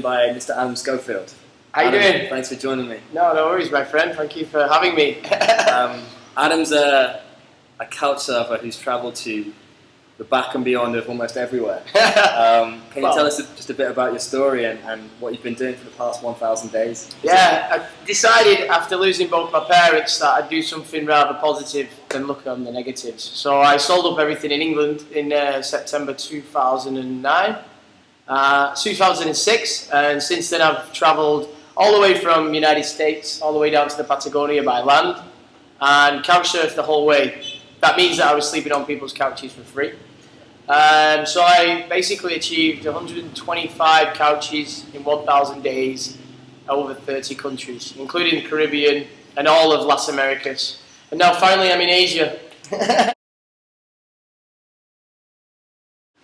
joined by Mr. Adam Schofield. How you doing? Thanks for joining me. No worries, my friend. Thank you for having me. Adam's a couch surfer who's travelled to the back and beyond of almost everywhere. Can you tell us just a bit about your story and what you've been doing for the past 1,000 days? Yeah, I decided after losing both my parents that I'd do something rather positive than look on the negatives. So I sold up everything in England in September 2006, and since then I've travelled all the way from the United States, all the way down to the Patagonia by land, and couch surfed the whole way. That means that I was sleeping on people's couches for free. So I basically achieved 125 couches in 1,000 days over 30 countries, including the Caribbean and all of Las Americas. And now finally I'm in Asia.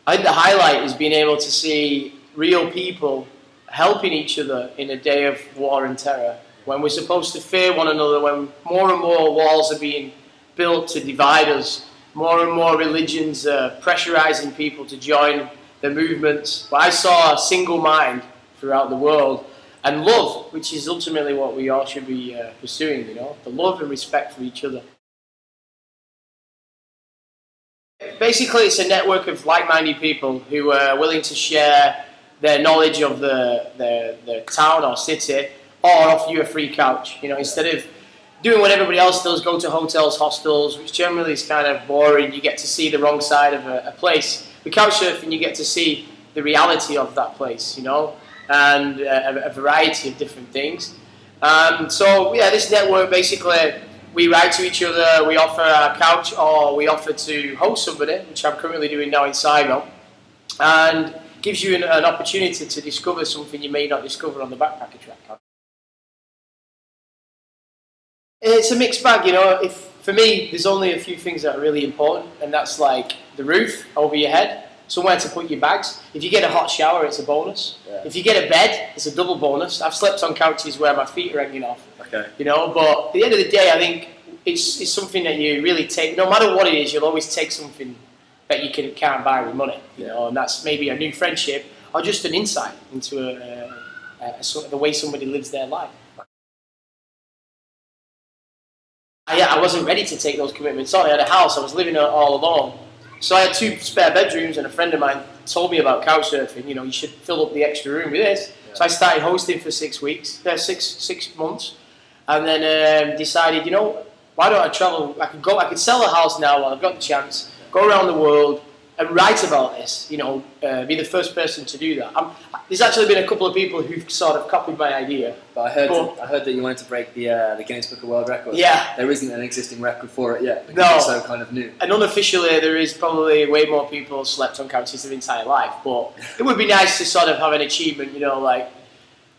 I think the highlight is being able to see real people helping each other in a day of war and terror, when we're supposed to fear one another, when more and more walls are being built to divide us, more and more religions are pressurizing people to join the movements. But I saw a single mind throughout the world, and love, which is ultimately what we all should be pursuing, you know, the love and respect for each other. Basically, it's a network of like-minded people who are willing to share their knowledge of the town or city, or offer you a free couch. You know, instead of doing what everybody else does, go to hotels, hostels, which generally is kind of boring. You get to see the wrong side of a place. With couch surfing, you get to see the reality of that place, you know, and a variety of different things. So yeah, this network, basically, we write to each other, we offer a couch, or we offer to host somebody, which I'm currently doing now in Saigon, and gives you an opportunity to discover something you may not discover on the backpacker track. It's a mixed bag, you know. For me, there's only a few things that are really important, and that's like the roof over your head, somewhere to put your bags. If you get a hot shower, it's a bonus. Yeah. If you get a bed, it's a double bonus. I've slept on couches where my feet are hanging off. Okay. You know, but at the end of the day, I think it's something that you really take. No matter what it is, you'll always take something that you can't buy with money. You know, and that's maybe a new friendship or just an insight into the way somebody lives their life. I wasn't ready to take those commitments on. I had a house, I was living all alone. So I had 2 spare bedrooms, and a friend of mine told me about couch surfing. You know, you should fill up the extra room with this. Yeah. So I started hosting for 6 months, and then decided, you know, why don't I travel? I could sell a house now while I've got the chance, go around the world and write about this, you know, be the first person to do that. There's actually been a couple of people who've sort of copied my idea. But I heard that you wanted to break the Guinness Book of World Records. Yeah. There isn't an existing record for it yet, because no. It's so kind of new. And unofficially, there is probably way more people slept on couches their entire life. But it would be nice to sort of have an achievement, you know, like,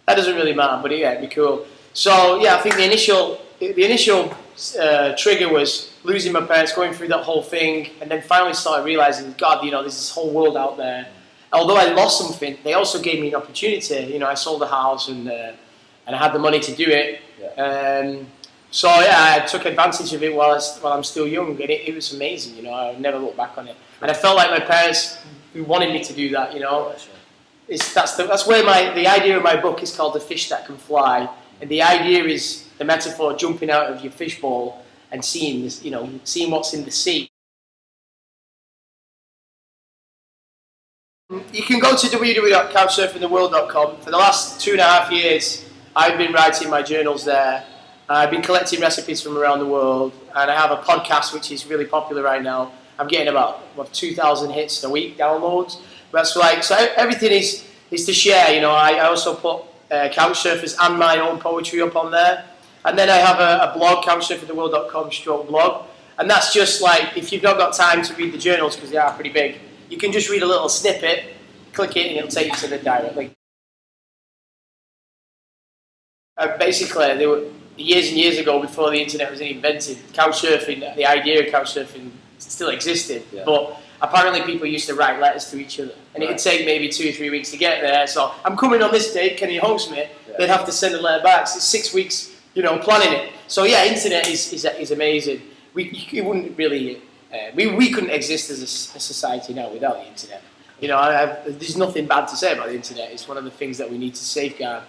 that doesn't really matter, but yeah, it'd be cool. So yeah, I think the initial trigger was losing my parents, going through that whole thing, and then finally started realizing, God, you know, there's this whole world out there. Although I lost something, they also gave me an opportunity. You know, I sold the house and I had the money to do it. Yeah. So yeah, I took advantage of it while I'm still young, and it was amazing. You know, I never look back on it, and I felt like my parents who wanted me to do that. You know, that's where the idea of my book is called The Fish That Can Fly, and the idea is the metaphor of jumping out of your fishbowl and seeing this, you know, seeing what's in the sea. You can go to www.couchsurfingtheworld.com. For the last 2.5 years, I've been writing my journals there. I've been collecting recipes from around the world, and I have a podcast which is really popular right now. I'm getting about 2,000 hits a week, downloads. That's like, so everything is to share. You know, I also put couch surfers and my own poetry up on there. And then I have a blog, couchsurfingtheworld.com/blog, and that's just like, if you've not got time to read the journals because they are pretty big, you can just read a little snippet, click it, and it'll take you to the direct link. Basically, they were years and years ago, before the internet was invented, couch surfing, the idea of couch surfing still existed, but apparently people used to write letters to each other, and it would take maybe 2 or 3 weeks to get there. So, I'm coming on this date, can you host me? Yeah. They'd have to send a letter back. So it's 6 weeks, you know, planning it. So yeah, internet is amazing. We wouldn't really, we couldn't exist as a society now without the internet. You know, there's nothing bad to say about the internet. It's one of the things that we need to safeguard.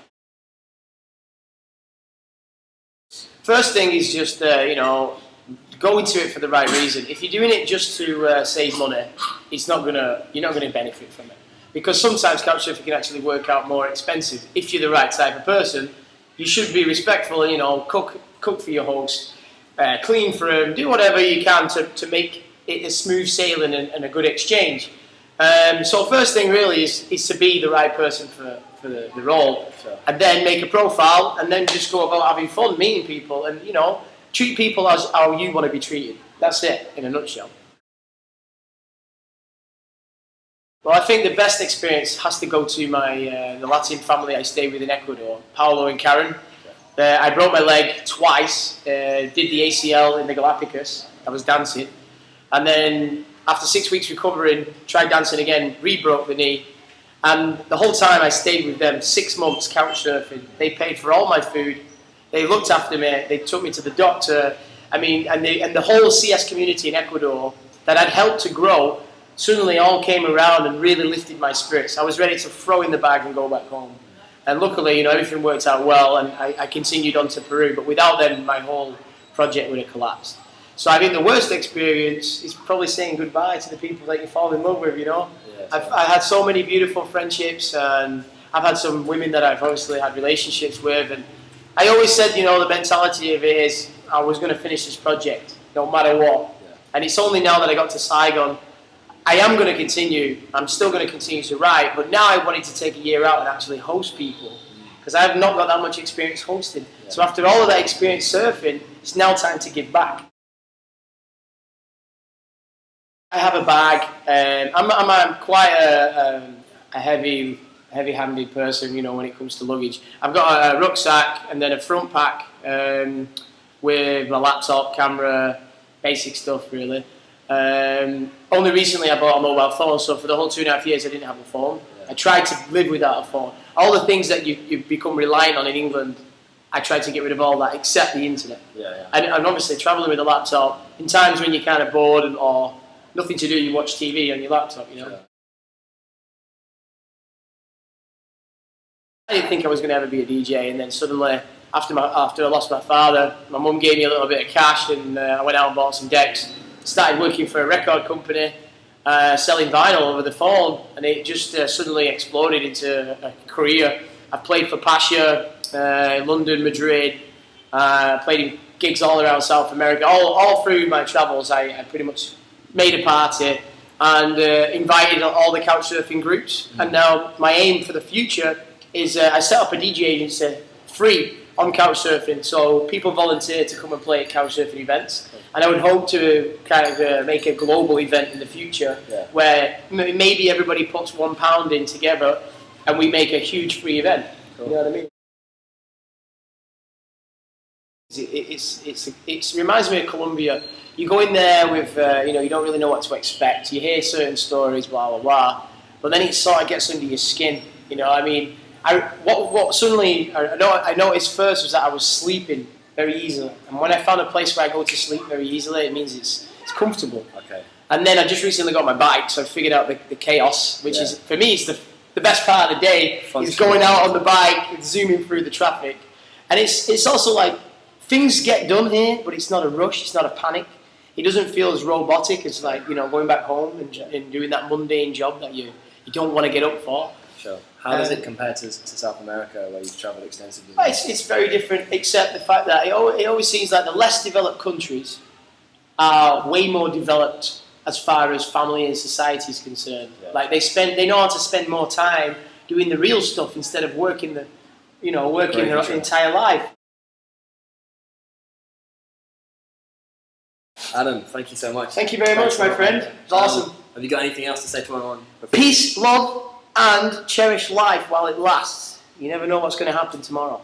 First thing is just, you know, go into it for the right reason. If you're doing it just to save money, you're not gonna benefit from it. Because sometimes couchsurfing can actually work out more expensive. If you're the right type of person, you should be respectful and, you know, cook for your host, clean for him, do whatever you can to make it a smooth sailing and a good exchange. So first thing really is to be the right person for the role, sure. And then make a profile, and then just go about having fun, meeting people, and, you know, treat people as how you want to be treated. That's it in a nutshell. Well, I think the best experience has to go to my the Latin family I stayed with in Ecuador, Paolo and Karen. I broke my leg twice, did the ACL in the Galapagos. I was dancing, and then after 6 weeks recovering, tried dancing again, re-broke the knee, and the whole time I stayed with them, 6 months couch surfing. They paid for all my food, they looked after me, they took me to the doctor. I mean, and the whole CS community in Ecuador that I'd helped to grow suddenly all came around and really lifted my spirits. I was ready to throw in the bag and go back home. And luckily, you know, everything worked out well, and I continued on to Peru. But without them, my whole project would have collapsed. So I think the worst experience is probably saying goodbye to the people that you fall in love with, you know. Yeah, I had so many beautiful friendships, and I've had some women that I've obviously had relationships with. And I always said, you know, the mentality of it is I was going to finish this project no matter what. Yeah. And it's only now that I got to Saigon, I am going to continue. I'm still going to continue to write, but now I wanted to take a year out and actually host people, because I have not got that much experience hosting. Yeah. So after all of that experience surfing, it's now time to give back. I have a bag. I'm quite a heavy-handed person, you know, when it comes to luggage. I've got a rucksack and then a front pack with my laptop, camera, basic stuff really. Only recently I bought a mobile phone, so for the whole 2.5 years I didn't have a phone. Yeah. I tried to live without a phone. All the things that you become reliant on in England, I tried to get rid of all that except the internet. Yeah. And obviously travelling with a laptop, in times when you're kind of bored or nothing to do, you watch TV on your laptop, you know. Yeah. I didn't think I was going to ever be a DJ, and then suddenly, after I lost my father, my mum gave me a little bit of cash, and I went out and bought some decks. Started working for a record company, selling vinyl over the phone, and it just suddenly exploded into a career. I've played for Pasha, London, Madrid, played in gigs all around South America. All through my travels, I pretty much made a party and invited all the couchsurfing groups. And now my aim for the future is I set up a DJ agency free on couchsurfing, so people volunteer to come and play at couchsurfing events, and I would hope to kind of make a global event in the future, where maybe everybody puts £1 in together and we make a huge free event. Cool. You know what I mean? It reminds me of Colombia. You go in there with, you know, you don't really know what to expect. You hear certain stories, blah blah blah, but then it sort of gets under your skin. You know, I mean, what suddenly I noticed first was that I was sleeping very easily, and when I found a place where I go to sleep very easily, it means it's comfortable. Okay. And then I just recently got my bike, so I figured out the chaos, which is for me, it's the best part of the day. Is going out on the bike and zooming through the traffic, and it's also like things get done here, but it's not a rush, it's not a panic. It doesn't feel as robotic as, like, you know, going back home and doing that mundane job that you don't want to get up for. Sure. How does it compare to South America, where you've travelled extensively? Well, it's very different, except the fact that it always seems like the less developed countries are way more developed as far as family and society is concerned. Yeah. Like they know how to spend more time doing the real stuff instead of working their entire life. Adam, thank you so much. Thank you very much, my friend. It's awesome. Have you got anything else to say to everyone? Peace, love, and cherish life while it lasts. You never know what's going to happen tomorrow.